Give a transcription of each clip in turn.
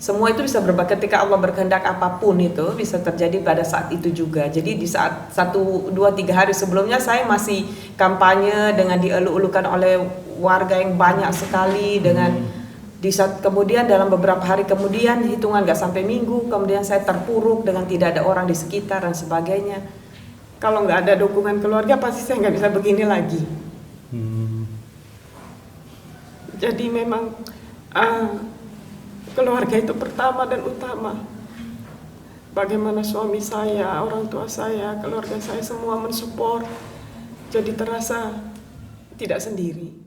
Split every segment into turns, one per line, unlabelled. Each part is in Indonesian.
semua itu bisa berubah ketika Allah berkehendak, apapun itu bisa terjadi pada saat itu juga. Jadi di saat 1, 2, 3 hari sebelumnya saya masih kampanye dengan dielu-elukan oleh warga yang banyak sekali, dengan di saat kemudian dalam beberapa hari kemudian, hitungan gak sampai minggu, kemudian saya terpuruk dengan tidak ada orang di sekitar dan sebagainya. Kalau nggak ada dukungan keluarga pasti saya nggak bisa begini lagi. Jadi memang keluarga itu pertama dan utama. Bagaimana suami saya, orang tua saya, keluarga saya semua mensupport. Jadi terasa tidak sendiri.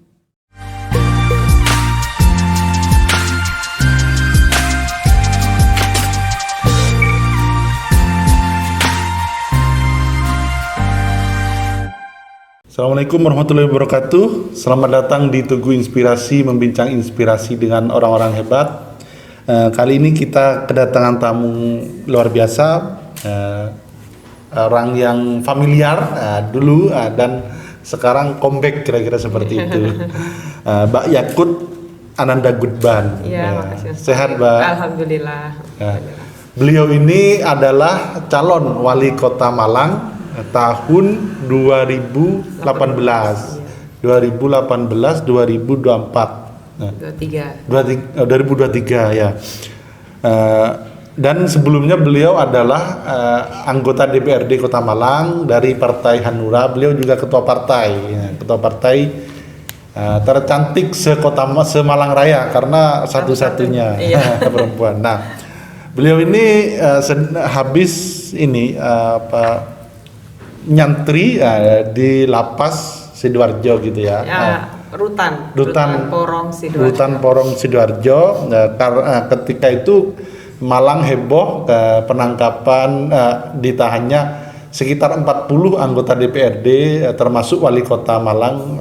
Assalamualaikum warahmatullahi wabarakatuh. Selamat datang di Tugu Inspirasi, membincang inspirasi dengan orang-orang hebat. Kali ini kita kedatangan tamu luar biasa, orang yang familiar dulu dan sekarang comeback kira-kira seperti itu. Mbak Yakut Ananda Gudban.
Ya, makasih.
Sehat, Mbak?
Alhamdulillah.
Beliau ini adalah calon wali kota Malang tahun 2018 2024 2023 ya. Dan sebelumnya beliau adalah anggota DPRD Kota Malang dari Partai Hanura. Beliau juga ketua partai tercantik se-Malang Raya karena satu-satunya perempuan. Nah, beliau ini habis ini nyantri di lapas Sidoarjo gitu ya.
Rutan Porong
Sidoarjo. Ketika itu Malang heboh penangkapan, ditahannya sekitar 40 anggota DPRD termasuk wali kota Malang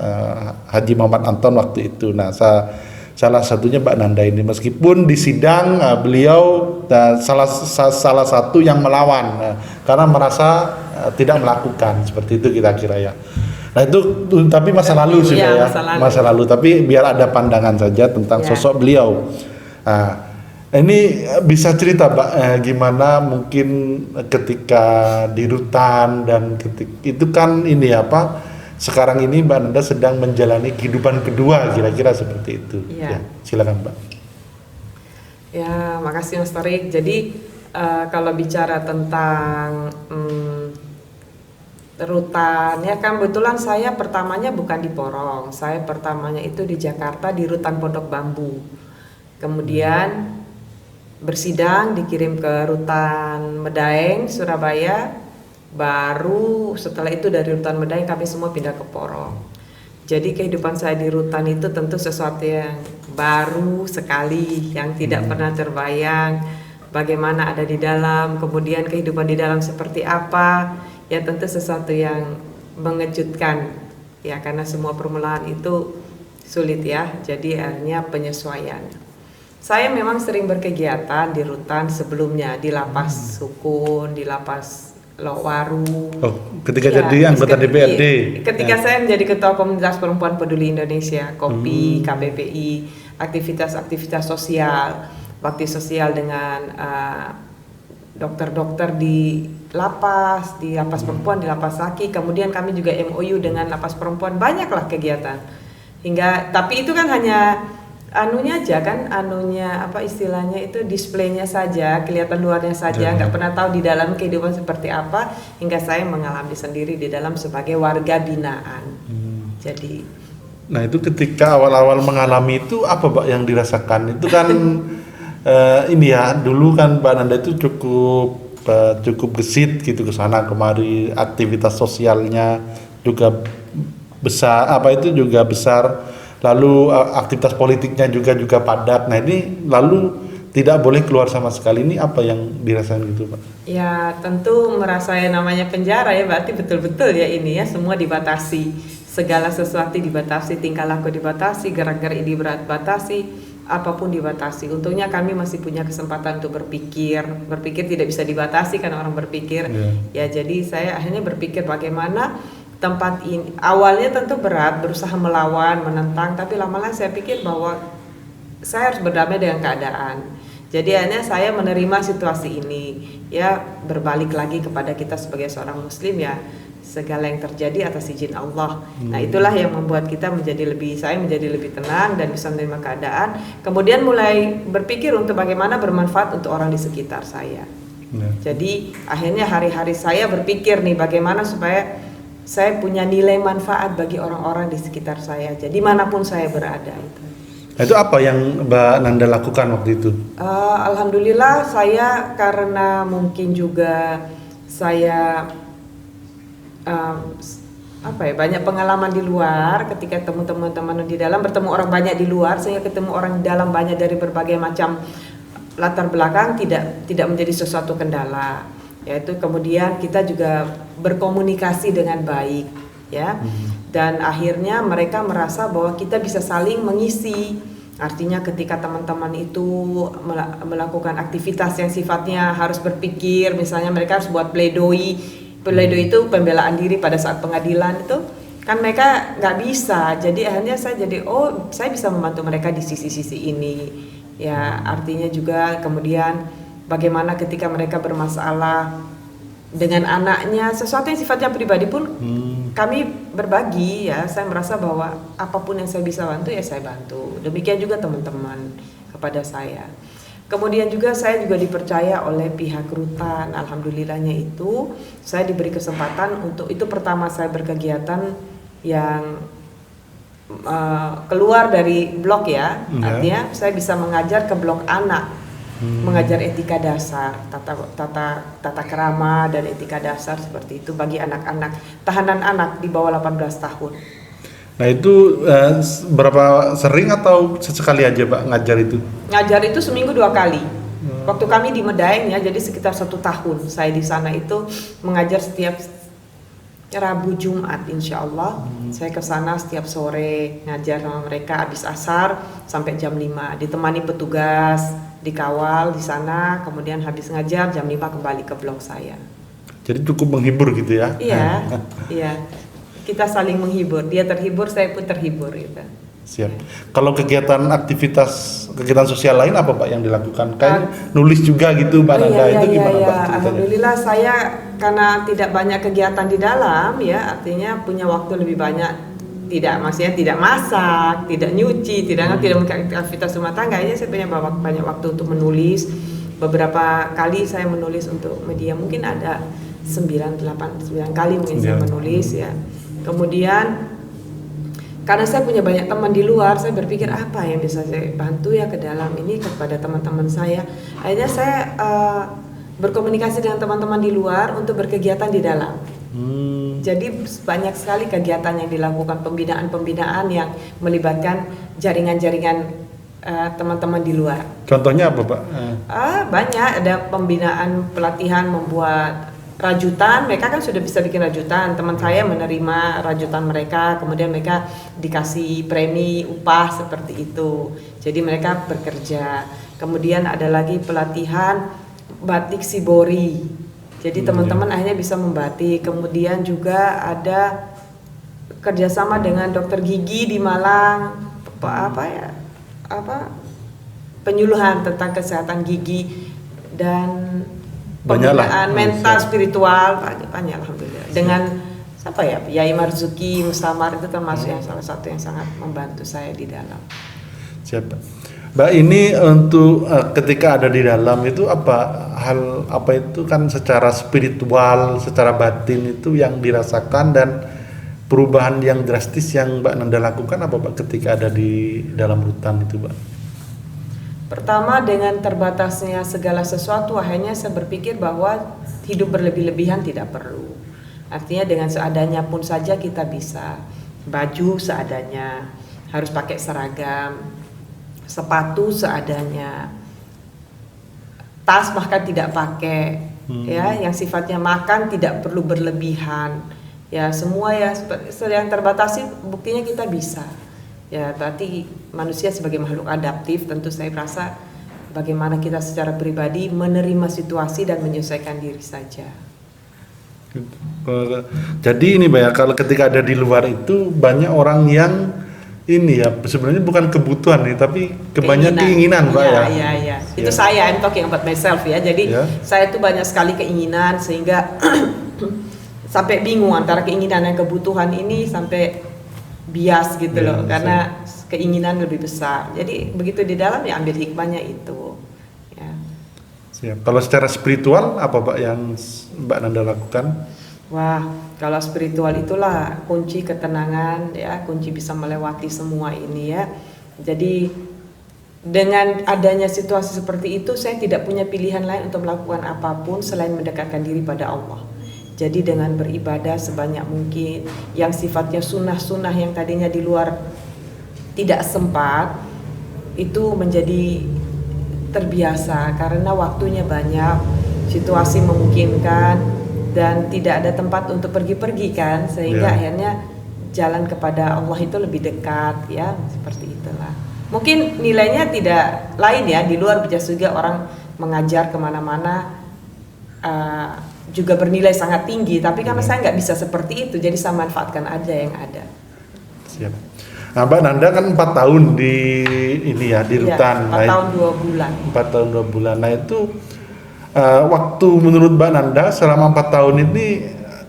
Haji Muhammad Anton waktu itu. Nah, salah satunya Mbak Nanda ini, meskipun di sidang beliau salah satu yang melawan karena merasa tidak melakukan seperti itu kira-kira ya. Nah itu tapi masa lalu sudah ya, masa lalu. Tapi biar ada pandangan saja tentang sosok beliau. Nah, ini bisa cerita Mbak gimana mungkin ketika di rutan dan itu kan ini sekarang ini Mbak Nanda sedang menjalani kehidupan kedua kira-kira seperti itu. Ya, silakan Mbak.
Ya, makasih Mas Tarik. Jadi kalau bicara tentang rutan, ya kan kebetulan saya pertamanya bukan di Porong, saya pertamanya itu di Jakarta di rutan Pondok Bambu. Kemudian bersidang dikirim ke rutan Medaeng, Surabaya. Baru setelah itu dari rutan Medaeng kami semua pindah ke Porong. Jadi kehidupan saya di rutan itu tentu sesuatu yang baru sekali, yang tidak pernah terbayang. Bagaimana ada di dalam, kemudian kehidupan di dalam seperti apa. Ya tentu sesuatu yang mengejutkan ya, karena semua permulaan itu sulit ya, jadi akhirnya penyesuaian. Saya memang sering berkegiatan di rutan sebelumnya, di lapas Sukun, di lapas Lokwaru.
Ketika jadi anggota DPRD.
Ketika saya menjadi ketua komunitas perempuan peduli Indonesia, KOPI, KBPI, aktivitas-aktivitas sosial, bakti sosial dengan dokter-dokter di lapas perempuan, di lapas laki. Kemudian kami juga MOU dengan lapas perempuan, banyaklah kegiatan. Tapi itu kan hanya istilahnya itu displaynya saja, kelihatan luarnya saja, nggak pernah tahu di dalam kehidupan seperti apa, hingga saya mengalami sendiri di dalam sebagai warga binaan. Jadi
nah itu ketika awal-awal mengalami itu apa Mbak yang dirasakan? Itu kan ini ya, dulu kan Mbak Nanda itu cukup gesit gitu ke sana kemari, aktivitas sosialnya juga besar, lalu aktivitas politiknya juga padat. Nah ini lalu tidak boleh keluar sama sekali, ini apa yang dirasakan gitu Pak?
Ya tentu merasa yang namanya penjara ya, berarti betul-betul ya ini ya, semua dibatasi, segala sesuatu dibatasi, tingkah laku dibatasi, gerak-gerik dibatasi, apapun dibatasi. Untungnya kami masih punya kesempatan untuk berpikir tidak bisa dibatasi karena orang berpikir. Ya jadi saya akhirnya berpikir bagaimana tempat ini, awalnya tentu berat, berusaha melawan, menentang, tapi lama-lama saya pikir bahwa saya harus berdamai dengan keadaan. Jadi hanya saya menerima situasi ini, ya berbalik lagi kepada kita sebagai seorang muslim ya, segala yang terjadi atas izin Allah. Nah itulah yang membuat saya menjadi lebih tenang dan bisa menerima keadaan. Kemudian mulai berpikir untuk bagaimana bermanfaat untuk orang di sekitar saya. Jadi akhirnya hari-hari saya berpikir nih bagaimana supaya saya punya nilai manfaat bagi orang-orang di sekitar saya. Jadi manapun saya berada itu.
Nah, itu apa yang Mbak Nanda lakukan waktu itu?
Alhamdulillah saya karena mungkin juga saya banyak pengalaman di luar ketika teman-teman di dalam bertemu orang banyak di luar, sehingga ketemu orang di dalam banyak dari berbagai macam latar belakang tidak menjadi sesuatu kendala. Yaitu kemudian kita juga berkomunikasi dengan baik ya. Dan akhirnya mereka merasa bahwa kita bisa saling mengisi. Artinya ketika teman-teman itu melakukan aktivitas yang sifatnya harus berpikir, misalnya mereka harus buat pledoi itu pembelaan diri pada saat pengadilan itu, kan mereka nggak bisa. Jadi akhirnya saya bisa membantu mereka di sisi-sisi ini. Ya artinya juga kemudian bagaimana ketika mereka bermasalah dengan anaknya, sesuatu yang sifatnya pribadi pun kami berbagi ya. Saya merasa bahwa apapun yang saya bisa bantu ya saya bantu. Demikian juga teman-teman kepada saya. Kemudian juga saya juga dipercaya oleh pihak rutan. Alhamdulillahnya itu saya diberi kesempatan untuk itu pertama saya berkegiatan yang keluar dari blok ya. Artinya saya bisa mengajar ke blok anak. Mengajar etika dasar, tata krama dan etika dasar seperti itu bagi anak-anak tahanan anak di bawah 18 tahun.
Nah itu berapa sering atau sesekali aja Pak ngajar itu?
Ngajar itu seminggu 2 kali. Waktu kami di Medaeng ya, jadi sekitar 1 tahun saya di sana itu mengajar setiap Rabu Jumat insya Allah. Saya ke sana setiap sore ngajar sama mereka habis asar sampai jam 5, ditemani petugas, dikawal di sana, kemudian habis ngajar jam 5 kembali ke blok saya.
Jadi cukup menghibur gitu ya?
Iya, iya. Kita saling menghibur, dia terhibur, saya pun terhibur gitu.
Siap. Kalau kegiatan sosial lain apa Pak yang dilakukan? Kayak nulis juga gitu Mbak Nanda, itu gimana Pak?
Alhamdulillah saya karena tidak banyak kegiatan di dalam ya, artinya punya waktu lebih banyak. Maksudnya tidak masak, tidak nyuci, tidak melakukan aktivitas rumah tangga. Ya saya punya banyak waktu untuk menulis. Beberapa kali saya menulis untuk media, mungkin ada 9 kali mungkin saya menulis ya. Kemudian karena saya punya banyak teman di luar, saya berpikir apa yang bisa saya bantu ya ke dalam ini kepada teman-teman saya. Akhirnya saya berkomunikasi dengan teman-teman di luar untuk berkegiatan di dalam. Jadi banyak sekali kegiatan yang dilakukan, pembinaan yang melibatkan jaringan-jaringan teman-teman di luar.
Contohnya apa Pak?
Banyak, ada pembinaan pelatihan membuat rajutan. Mereka kan sudah bisa bikin rajutan. Teman saya menerima rajutan mereka, kemudian mereka dikasih premi upah seperti itu. Jadi mereka bekerja. Kemudian ada lagi pelatihan batik shibori. Jadi teman-teman akhirnya bisa membatik. Kemudian juga ada kerjasama dengan dokter gigi di Malang, penyuluhan tentang kesehatan gigi dan pembinaan mental spiritual banyak alhamdulillah. Dengan Yai Marzuki Mustamar itu termasuk yang salah satu yang sangat membantu saya di dalam.
Siapa? Mbak, ini untuk ketika ada di dalam itu apa itu kan secara spiritual, secara batin itu yang dirasakan dan perubahan yang drastis yang Mbak Nanda lakukan apa Mbak ketika ada di dalam rutan itu Mbak?
Pertama, dengan terbatasnya segala sesuatu akhirnya saya berpikir bahwa hidup berlebih-lebihan tidak perlu. Artinya dengan seadanya pun saja kita bisa. Baju seadanya, harus pakai seragam, sepatu seadanya, tas bahkan tidak pakai, ya, yang sifatnya makan tidak perlu berlebihan, ya semua ya yang terbatasi buktinya kita bisa, ya berarti manusia sebagai makhluk adaptif tentu saya merasa bagaimana kita secara pribadi menerima situasi dan menyesuaikan diri saja.
Jadi ini Mbak ya, kalau ketika ada di luar itu banyak orang yang ini ya sebenarnya bukan kebutuhan nih tapi kebanyakan keinginan Mbak ya.
Iya. Itu
Ya.
saya, I'm talking about myself ya. Jadi
Ya.
saya tuh banyak sekali keinginan sehingga sampai bingung antara keinginan dan kebutuhan ini sampai bias gitu
Ya,
loh karena keinginan lebih besar. Jadi begitu di dalam ya ambil hikmahnya itu. Ya.
Siap. Kalau secara spiritual apa Mbak yang Mbak Nanda lakukan?
Wah, kalau spiritual itulah kunci ketenangan ya, kunci bisa melewati semua ini ya. Jadi dengan adanya situasi seperti itu saya tidak punya pilihan lain untuk melakukan apapun selain mendekatkan diri pada Allah. Jadi dengan beribadah sebanyak mungkin yang sifatnya sunnah-sunnah yang tadinya di luar tidak sempat itu menjadi terbiasa karena waktunya banyak, situasi memungkinkan dan tidak ada tempat untuk pergi-pergi kan sehingga
Ya.
akhirnya jalan kepada Allah itu lebih dekat ya seperti itulah. Mungkin nilainya tidak lain ya di luar bisa juga orang mengajar kemana-mana juga bernilai sangat tinggi tapi karena saya nggak bisa seperti itu jadi saya manfaatkan aja yang ada.
Siap. Nah, Mbak Nanda kan 4 tahun di ini ya di rutan.
4 tahun 2 bulan.
4 tahun 2 bulan. Nah itu waktu menurut Mbak Nanda selama 4 tahun ini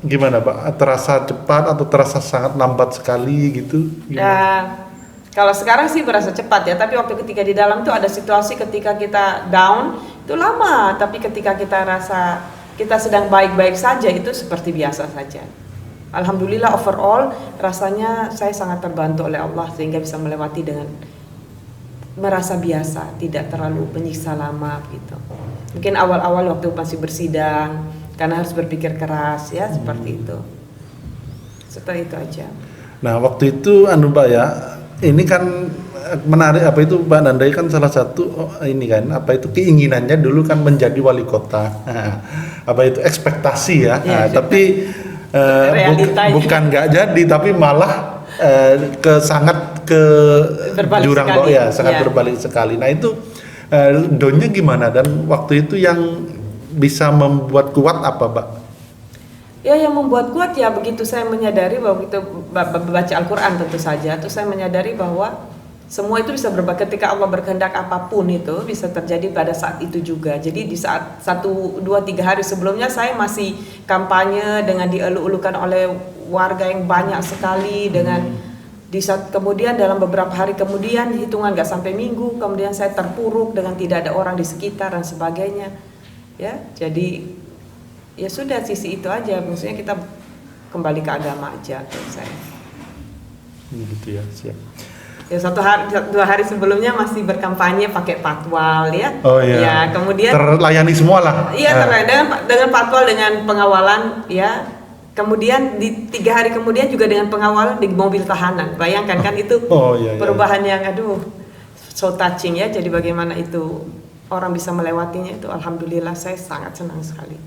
gimana Mbak? Terasa cepat atau terasa sangat lambat sekali gitu?
Ya, kalau sekarang sih berasa cepat ya, tapi waktu ketika di dalam tuh ada situasi ketika kita down itu lama, tapi ketika kita rasa kita sedang baik-baik saja itu seperti biasa saja. Alhamdulillah overall rasanya saya sangat terbantu oleh Allah sehingga bisa melewati dengan merasa biasa, tidak terlalu menyiksa lama gitu. Mungkin awal-awal waktu masih bersidang karena harus berpikir keras ya seperti itu. Seperti itu aja.
Nah waktu itu Mbak ya, ini kan menarik apa itu Mbak Nanda kan salah satu ini kan apa itu keinginannya dulu kan menjadi wali kota. Apa itu ekspektasi ya.
Ya,
tapi bukan nggak jadi tapi malah sangat ke
berbalik
jurang
sekali.
bawah ya sangat
Ya.
berbalik sekali. Nah itu donya gimana dan waktu itu yang bisa membuat kuat apa Mbak?
Ya yang membuat kuat ya begitu saya menyadari bahwa itu baca Al-Quran tentu saja, terus saya menyadari bahwa semua itu bisa berubah ketika Allah berkehendak apapun itu bisa terjadi pada saat itu juga. Jadi di saat 1, 2, 3 hari sebelumnya saya masih kampanye dengan dielu-elukan oleh warga yang banyak sekali dengan di saat kemudian dalam beberapa hari kemudian hitungan gak sampai minggu kemudian saya terpuruk dengan tidak ada orang di sekitar dan sebagainya ya jadi ya sudah sisi itu aja maksudnya kita kembali ke agama aja menurut saya.
Gitu ya siap.
Ya 2 hari sebelumnya masih berkampanye pakai patwal ya.
Oh iya.
Ya kemudian
terlayani semua lah.
Iya dengan patwal dengan pengawalan ya. Kemudian di 3 hari kemudian juga dengan pengawalan di mobil tahanan. Bayangkan kan itu
Iya.
perubahan yang aduh so touching ya. Jadi bagaimana itu orang bisa melewatinya itu alhamdulillah saya sangat senang sekali.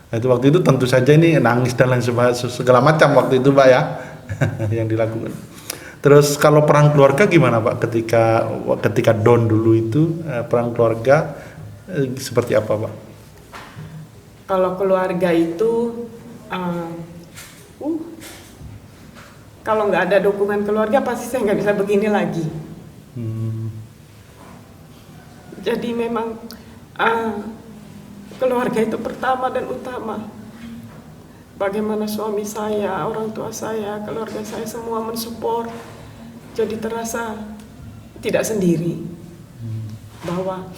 Nah, itu waktu itu tentu saja ini nangis dan lain segala macam waktu itu Mbak ya yang dilakukan. Terus kalau perang keluarga gimana Pak ketika down dulu itu perang keluarga seperti apa Pak?
Kalau keluarga itu kalau nggak ada dokumen keluarga pasti saya nggak bisa begini lagi. Jadi memang keluarga itu pertama dan utama. Bagaimana suami saya, orang tua saya, keluarga saya semua mensupport. Jadi terasa tidak sendiri. Bahwa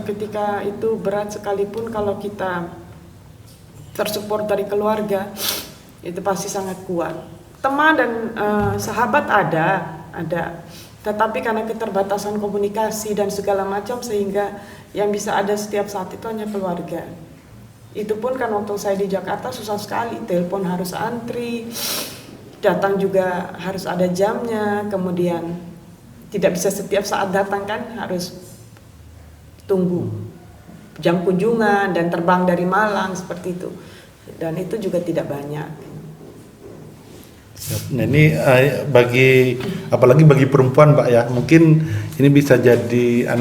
ketika itu berat sekalipun kalau kita tersupport dari keluarga itu pasti sangat kuat. Teman dan sahabat ada, tetapi karena keterbatasan komunikasi dan segala macam sehingga yang bisa ada setiap saat itu hanya keluarga. Itu pun kan waktu saya di Jakarta susah sekali, telepon harus antri, datang juga harus ada jamnya, kemudian tidak bisa setiap saat datang kan, harus tunggu jam kunjungan dan terbang dari Malang seperti itu. Dan itu juga tidak banyak.
Nah ini apalagi bagi perempuan Mbak ya, mungkin ini bisa jadi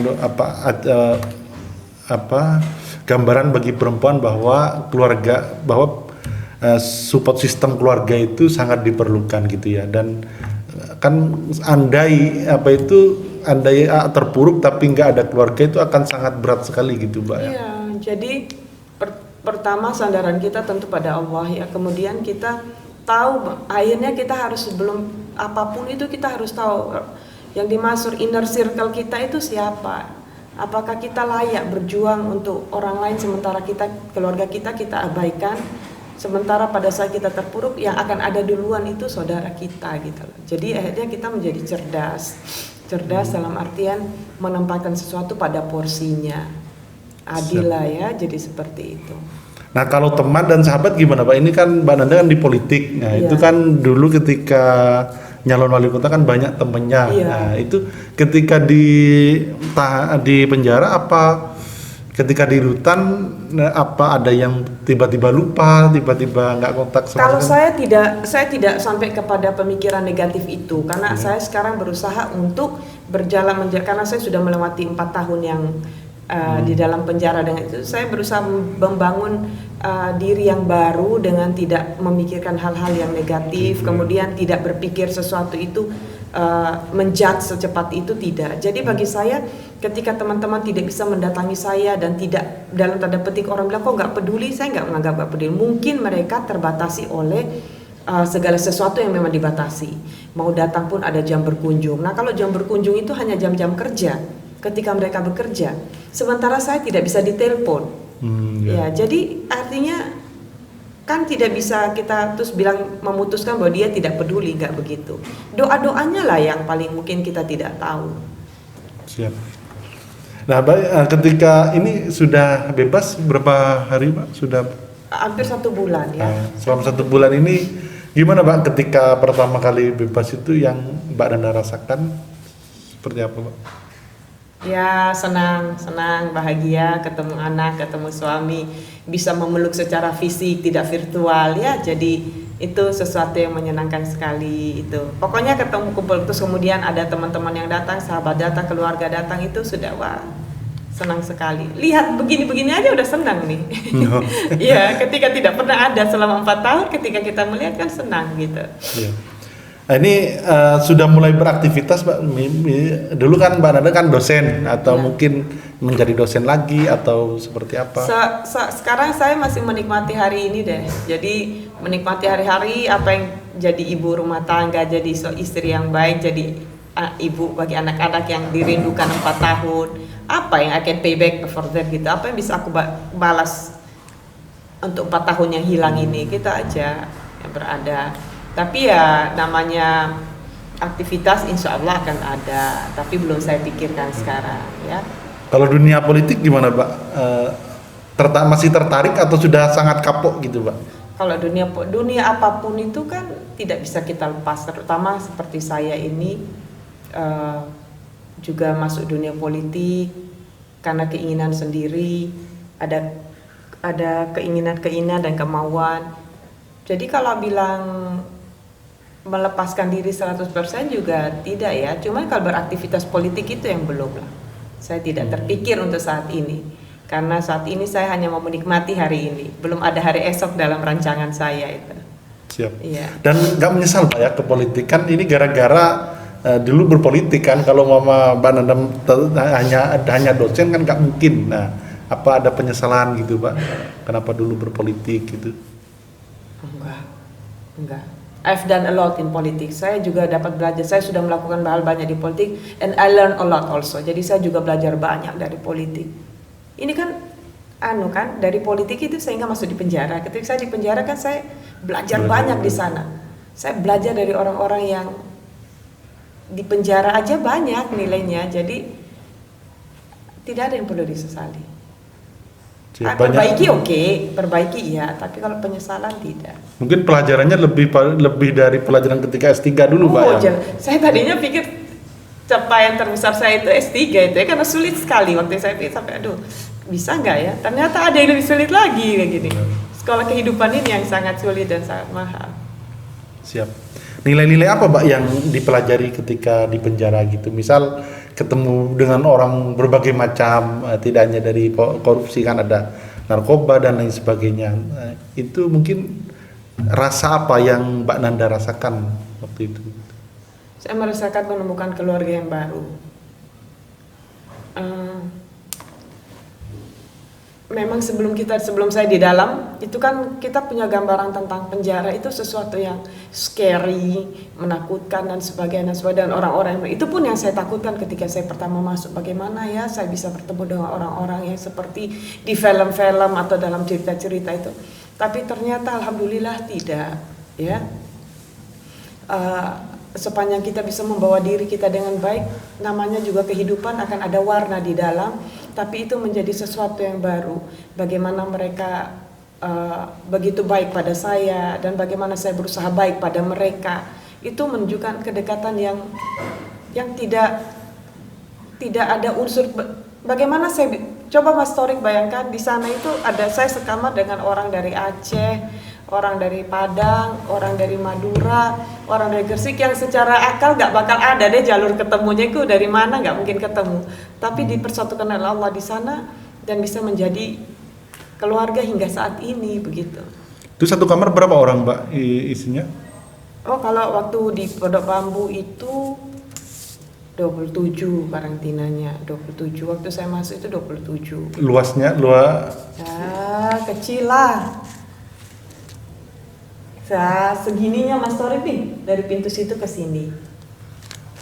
gambaran bagi perempuan bahwa support sistem keluarga itu sangat diperlukan gitu ya. Dan kan andai terpuruk tapi nggak ada keluarga itu akan sangat berat sekali gitu Mbak ya.
Iya, jadi pertama sandaran kita tentu pada Allah ya. Kemudian kita tahu akhirnya kita harus, sebelum apapun itu kita harus tahu yang dimaksud inner circle kita itu siapa. Apakah kita layak berjuang untuk orang lain sementara keluarga kita abaikan. Sementara pada saat kita terpuruk yang akan ada duluan itu saudara kita gitu loh. Jadi akhirnya kita menjadi cerdas dalam artian menempatkan sesuatu pada porsinya. Adil lah ya, jadi seperti itu.
Nah kalau teman dan sahabat gimana Pak? Ini kan Mbak Nanda kan di politik. Nah itu kan dulu ketika nyalon wali kota kan banyak temennya. Nah itu ketika di penjara apa ketika di rutan apa ada yang tiba-tiba lupa, tiba-tiba nggak kontak sama
Kalau saya tidak sampai kepada pemikiran negatif itu, karena saya sekarang berusaha untuk berjalan karena saya sudah melewati 4 tahun yang di dalam penjara. Dengan itu saya berusaha membangun diri yang baru dengan tidak memikirkan hal-hal yang negatif, kemudian tidak berpikir sesuatu itu menjudge secepat itu, tidak. Jadi bagi saya ketika teman-teman tidak bisa mendatangi saya dan tidak, dalam tanda petik orang bilang kok nggak peduli, saya nggak menganggap nggak peduli. Mungkin mereka terbatasi oleh segala sesuatu yang memang dibatasi. Mau datang pun ada jam berkunjung. Nah kalau jam berkunjung itu hanya jam-jam kerja ketika mereka bekerja. Sementara saya tidak bisa ditelepon. Ya jadi artinya kan tidak bisa kita terus bilang memutuskan bahwa dia tidak peduli, nggak begitu. Doa-doanya lah yang paling mungkin kita tidak tahu.
Siap. Nah, ketika ini sudah bebas berapa hari, Pak? Sudah
hampir 1 bulan ya.
Selama 1 bulan ini gimana, Pak? Ketika pertama kali bebas itu yang Mbak Nanda rasakan seperti apa, Pak?
Ya senang, bahagia, ketemu anak, ketemu suami, bisa memeluk secara fisik, tidak virtual ya. Jadi itu sesuatu yang menyenangkan sekali itu. Pokoknya ketemu kumpul terus, kemudian ada teman-teman yang datang, sahabat datang, keluarga datang, itu sudah wah senang sekali. Lihat begini-begini aja udah senang nih. Ya, ketika tidak pernah ada selama 4 tahun, ketika kita melihat kan senang gitu.
Yeah. Nah, ini sudah mulai beraktivitas, Mbak. Dulu kan Mbak Nanda kan dosen atau mungkin menjadi dosen lagi atau seperti apa?
Sekarang saya masih menikmati hari ini deh. Jadi menikmati hari-hari, apa yang jadi ibu rumah tangga, jadi istri yang baik, jadi ibu bagi anak-anak yang dirindukan 4 tahun. Apa yang akan payback for that gitu? Apa yang bisa aku balas untuk 4 tahun yang hilang ini? Kita aja yang berada. Tapi ya namanya aktivitas insya Allah akan ada, tapi belum saya pikirkan sekarang ya.
Kalau dunia politik gimana, Pak? Masih tertarik atau sudah sangat kapok gitu, Pak?
Kalau dunia apapun itu kan tidak bisa kita lepas, terutama seperti saya ini juga masuk dunia politik karena keinginan sendiri, ada keinginan dan kemauan. Jadi kalau bilang melepaskan diri 100% juga tidak ya, cuma kalau beraktivitas politik itu yang belum lah. Saya tidak terpikir untuk saat ini, karena saat ini saya hanya mau menikmati hari ini, belum ada hari esok dalam rancangan saya itu.
Siap.
Iya.
Dan nggak menyesal Pak ya ke politik, kan ini gara-gara dulu berpolitik kan, kalau Mama Mbak Nanda hanya dosen kan nggak mungkin. Nah, apa ada penyesalan gitu Pak, kenapa dulu berpolitik gitu?
Enggak. I've done a lot in politics. Saya juga dapat belajar. Saya sudah melakukan hal banyak di politik, and I learn a lot also. Jadi saya juga belajar banyak dari politik. Ini kan, dari politik itu sehingga masuk di penjara. Ketika saya di penjara kan saya belajar banyak di sana. Saya belajar dari orang-orang yang di penjara aja banyak nilainya. Jadi tidak ada yang perlu disesali. Perbaiki ya, tapi kalau penyesalan tidak.
Mungkin pelajarannya lebih dari pelajaran ketika S3 dulu, Pak ya.
Saya tadinya pikir capaian terbesar saya itu S3 itu ya, karena sulit sekali waktu saya pikir sampai bisa nggak ya? Ternyata ada yang lebih sulit lagi kayak gini. Sekolah kehidupan ini yang sangat sulit dan sangat mahal.
Siap. Nilai-nilai apa, Mbak, yang dipelajari ketika di penjara gitu? Misal ketemu dengan orang berbagai macam, tidak hanya dari korupsi, kan ada narkoba dan lain sebagainya. Itu mungkin rasa apa yang Mbak Nanda rasakan waktu itu?
Saya merasakan menemukan keluarga yang baru. Memang sebelum saya di dalam itu kan kita punya gambaran tentang penjara itu sesuatu yang scary, menakutkan dan sebagainya, dan orang-orang itu pun yang saya takutkan ketika saya pertama masuk. Bagaimana ya saya bisa bertemu dengan orang-orang yang seperti di film-film atau dalam cerita-cerita itu. Tapi ternyata alhamdulillah tidak, ya. Sepanjang kita bisa membawa diri kita dengan baik, namanya juga kehidupan akan ada warna di dalam, tapi itu menjadi sesuatu yang baru. Bagaimana mereka begitu baik pada saya dan bagaimana saya berusaha baik pada mereka, itu menunjukkan kedekatan yang tidak ada unsur. Bagaimana saya coba Mas Torik bayangkan di sana itu ada saya sekamar dengan orang dari Aceh, orang dari Padang, orang dari Madura, orang dari Gresik yang secara akal gak bakal ada deh jalur ketemunya itu dari mana, gak mungkin ketemu. Tapi dipersatukan oleh Allah di sana dan bisa menjadi keluarga hingga saat ini begitu.
Itu satu kamar berapa orang Mbak isinya?
Oh kalau waktu di Pondok Bambu itu 27 karantinanya, 27. Waktu saya masuk itu 27.
Luasnya
Kecil lah. Segininya Mas Torik nih, dari pintu situ ke sini.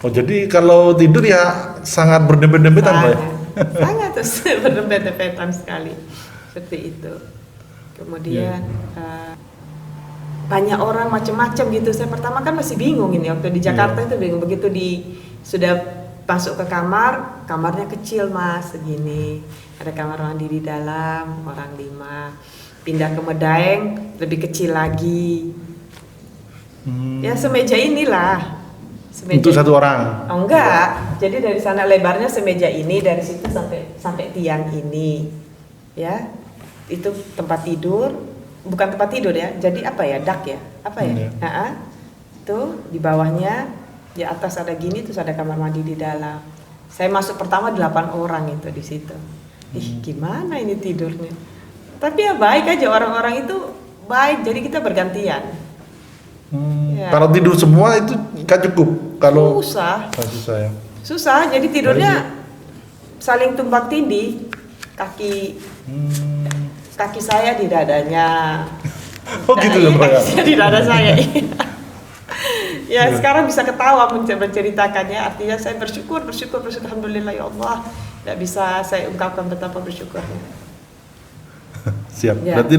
Oh jadi kalau tidur ya sangat berdempet-dempetan Pak ya?
Sangat terus berdempet-dempetan sekali. Seperti itu. Kemudian banyak orang macam-macam gitu. Saya pertama kan masih bingung ini waktu di Jakarta itu bingung. Begitu sudah masuk ke kamarnya kecil Mas, segini. Ada kamar mandi di dalam, orang 5. Pindah ke Medaeng lebih kecil lagi. Ya semeja inilah.
Untuk satu orang?
Oh enggak. Jadi dari sana lebarnya semeja ini, dari situ sampai tiang ini. Ya. Itu tempat tidur, bukan tempat tidur ya. Jadi apa ya? Dak ya? Apa ya? Itu di bawahnya, di atas ada gini, terus ada kamar mandi di dalam. Saya masuk pertama 8 orang itu di situ. Gimana ini tidurnya? Tapi ya baik aja, orang-orang itu baik, jadi kita bergantian. Ya.
Kalau tidur semua itu nggak cukup? Kalau
susah
ya.
Susah, jadi tidurnya saling tumpang tindih. Kaki saya di dadanya.
Oh gitu ya Pak?
Kaki di dada saya. Ya sekarang bisa ketawa menceritakannya. Artinya saya bersyukur, alhamdulillah ya Allah. Tidak bisa saya ungkapkan betapa bersyukurnya.
Siap. Ya. Berarti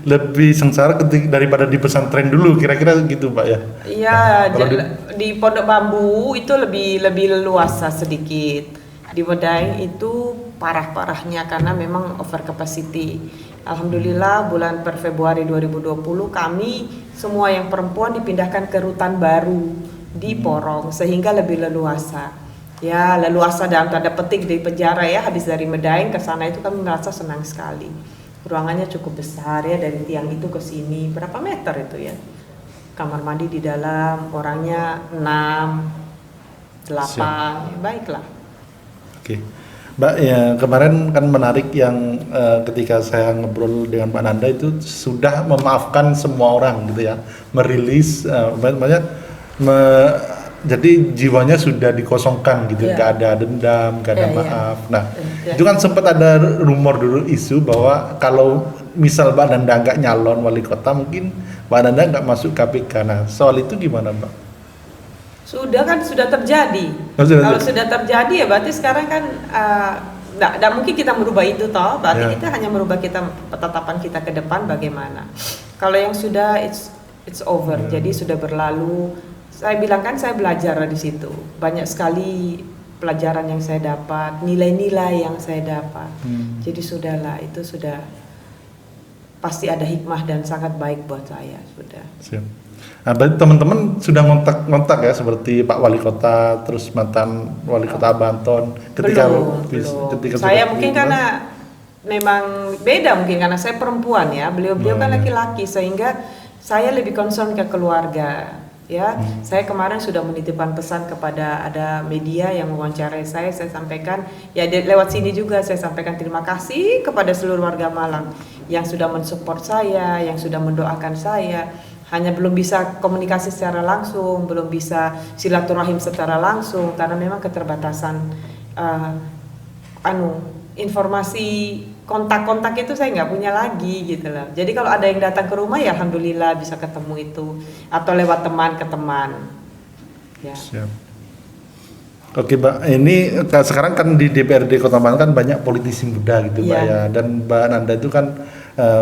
lebih sengsara daripada di pesantren dulu, kira-kira gitu Pak ya?
Iya, di Pondok Bambu itu lebih leluasa sedikit. Di Medaeng itu parah-parahnya karena memang over capacity. Alhamdulillah bulan Februari 2020 kami semua yang perempuan dipindahkan ke rutan baru di Porong sehingga lebih leluasa. Ya, leluasa dalam tanda petik dari penjara ya, habis dari Medaeng ke sana itu kami merasa senang sekali. Ruangannya cukup besar ya, dari tiang itu ke sini berapa meter itu ya. Kamar mandi di dalam, orangnya 6, 8, ya, baiklah.
Oke. Mbak ya kemarin kan menarik yang ketika saya ngobrol dengan Mbak Nanda itu sudah memaafkan semua orang gitu ya. Merilis jadi jiwanya sudah dikosongkan gitu, nggak ada dendam, nggak ada maaf. Nah, itu kan sempat ada rumor dulu isu bahwa kalau misal Mbak Nanda nggak nyalon wali kota, mungkin Mbak Nanda nggak masuk KPK. Nah, soal itu gimana Mbak?
Sudah terjadi. Kalau sudah terjadi ya berarti sekarang kan nggak mungkin kita merubah itu toh. Berarti kita hanya merubah tatapan kita ke depan bagaimana. Kalau yang sudah it's over, jadi sudah berlalu. Saya bilang kan saya belajar di situ, banyak sekali pelajaran yang saya dapat, nilai-nilai yang saya dapat. Jadi sudahlah, itu sudah pasti ada hikmah dan sangat baik buat saya sudah.
Siap. Nah, berarti teman-teman sudah ngontak ya seperti Pak Wali Kota, terus mantan Wali Kota Banten ketika
saya mungkin karena memang beda mungkin karena saya perempuan ya, beliau kan laki-laki sehingga saya lebih concern ke keluarga. Ya, saya kemarin sudah menitipkan pesan kepada ada media yang mewawancarai saya sampaikan ya lewat sini juga saya sampaikan terima kasih kepada seluruh warga Malang yang sudah mensupport saya, yang sudah mendoakan saya. hanya belum bisa komunikasi secara langsung, belum bisa silaturahim secara langsung karena memang keterbatasan informasi kontak-kontak itu saya nggak punya lagi gitu loh. Jadi kalau ada yang datang ke rumah ya alhamdulillah bisa ketemu itu atau lewat teman ke teman. Ya.
Siap. Oke Mbak, ini sekarang kan di DPRD Kota Malang kan banyak politisi muda gitu Mbak ya, dan Mbak Nanda itu kan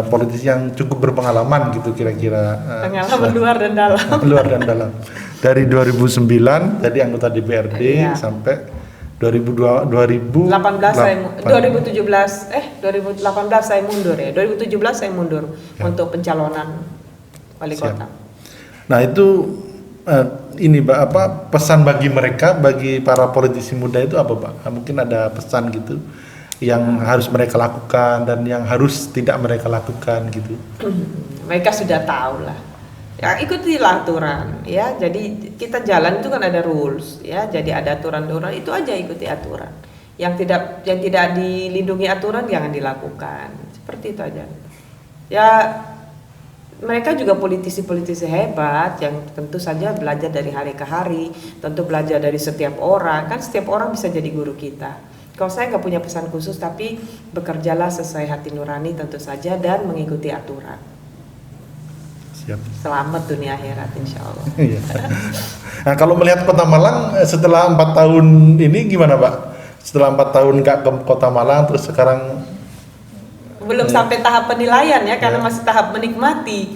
politisi yang cukup berpengalaman gitu kira-kira.
Pengalaman luar dan dalam.
Luar dan dalam. Dari 2009 jadi anggota DPRD sampai 2018 saya mundur ya. 2017 saya mundur untuk pencalonan wali kota. Nah, itu ini Mbak, apa pesan bagi mereka, bagi para politisi muda itu apa Mbak? Mungkin ada pesan gitu yang harus mereka lakukan dan yang harus tidak mereka lakukan gitu.
Mereka sudah tahu lah. Ya ikutilah aturan ya. Jadi kita jalan itu kan ada rules ya. Jadi ada aturan-aturan, itu aja ikuti aturan. Yang tidak dilindungi aturan jangan dilakukan. Seperti itu aja. Ya mereka juga politisi-politisi hebat yang tentu saja belajar dari hari ke hari, tentu belajar dari setiap orang. Kan setiap orang bisa jadi guru kita. Kalau saya nggak punya pesan khusus, tapi bekerjalah sesuai hati nurani tentu saja dan mengikuti aturan.
Siap.
Selamat dunia akhirat insya Allah.
Nah kalau melihat Kota Malang setelah 4 tahun ini gimana Pak? Setelah 4 tahun nggak ke Kota Malang terus sekarang
belum sampai tahap penilaian ya, karena masih tahap menikmati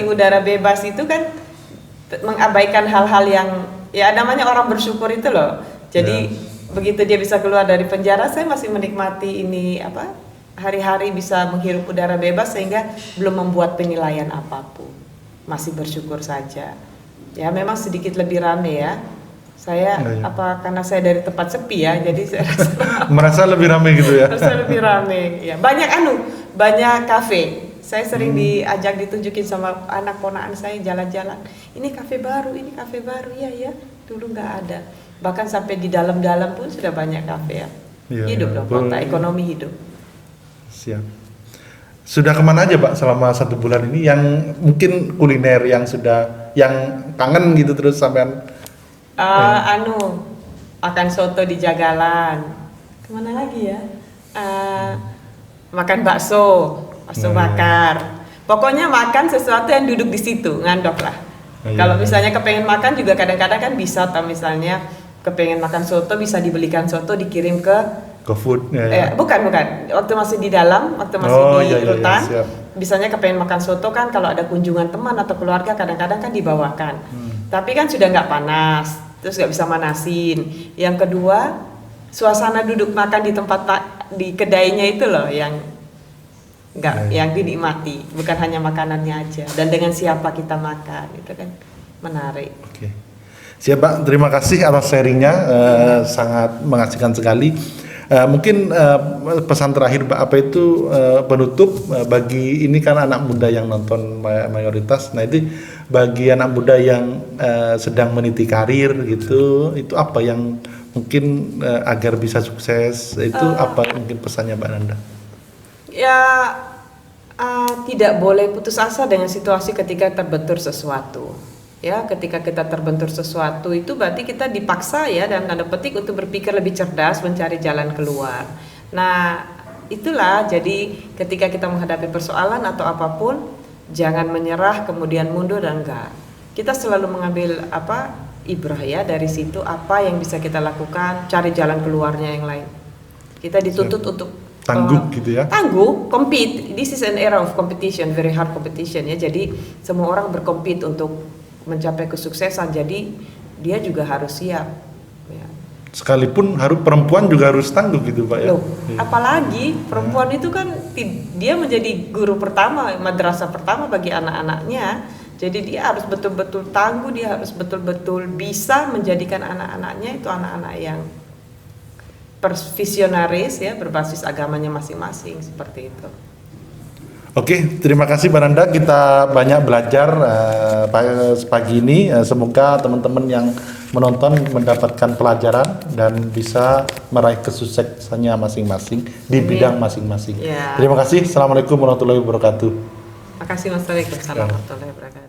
udara bebas itu kan mengabaikan hal-hal yang ya namanya orang bersyukur itu loh. Jadi begitu dia bisa keluar dari penjara, saya masih menikmati ini hari-hari bisa menghirup udara bebas sehingga belum membuat penilaian apapun. Masih bersyukur saja. Ya memang sedikit lebih rame ya. Saya karena saya dari tempat sepi ya, jadi saya
merasa lebih ramai gitu ya.
Merasa lebih ramai. Ya, banyak kafe. Saya sering diajak ditunjukin sama anak ponaan saya jalan-jalan. Ini kafe baru, ya. Dulu nggak ada. Bahkan sampai di dalam-dalam pun sudah banyak kafe ya. Hidup dong kota, ekonomi hidup.
Siap. Sudah kemana aja Pak selama 1 bulan ini yang mungkin kuliner yang kangen gitu terus sampean?
Makan soto di Jagalan. Kemana lagi ya? Makan bakso bakar. Pokoknya makan sesuatu yang duduk di situ, ngandok lah. Kalau misalnya kepengen makan juga kadang-kadang kan bisa, atau misalnya kepengen makan soto bisa dibelikan soto dikirim ke
food.
Bukan. Waktu masih di dalam, waktu masih di rutan. Misalnya kepengen makan soto kan kalau ada kunjungan teman atau keluarga kadang-kadang kan dibawakan. Tapi kan sudah nggak panas, terus nggak bisa manasin. Yang kedua, suasana duduk makan di tempat di kedainya itu loh yang yang dinikmati, bukan hanya makanannya aja. Dan dengan siapa kita makan, itu kan menarik.
Oke. Siap Pak, terima kasih atas sharingnya, sangat mengasihkan sekali. Mungkin pesan terakhir Pak, apa itu penutup bagi ini kan anak muda yang nonton mayoritas. Nah itu bagi anak muda yang sedang meniti karir gitu, itu apa yang mungkin agar bisa sukses, itu apa mungkin pesannya Mbak Nanda?
Ya tidak boleh putus asa dengan situasi ketika terbentur sesuatu. Ya, ketika kita terbentur sesuatu itu berarti kita dipaksa ya dalam tanda petik untuk berpikir lebih cerdas, mencari jalan keluar. Nah, itulah jadi ketika kita menghadapi persoalan atau apapun, jangan menyerah kemudian mundur dan enggak. Kita selalu mengambil ibrah ya dari situ, apa yang bisa kita lakukan, cari jalan keluarnya yang lain. Kita dituntut untuk
tangguh gitu ya.
Tangguh, compete. This is an era of competition, very hard competition ya. Jadi semua orang berkompet untuk mencapai kesuksesan, jadi dia juga harus siap ya.
Sekalipun perempuan juga harus tangguh gitu Pak ya.
Apalagi perempuan itu kan dia menjadi guru pertama, madrasah pertama bagi anak-anaknya, jadi dia harus betul-betul tangguh, dia harus betul-betul bisa menjadikan anak-anaknya itu anak-anak yang visionaris ya, berbasis agamanya masing-masing, seperti itu.
Oke, terima kasih Mbak Nanda. Kita banyak belajar pagi ini. Semoga teman-teman yang menonton mendapatkan pelajaran dan bisa meraih kesuksesannya masing-masing di bidang masing-masing. Terima kasih. Assalamualaikum warahmatullahi wabarakatuh.
Terima kasih Mas. Waalaikumsalam warahmatullahi wabarakatuh.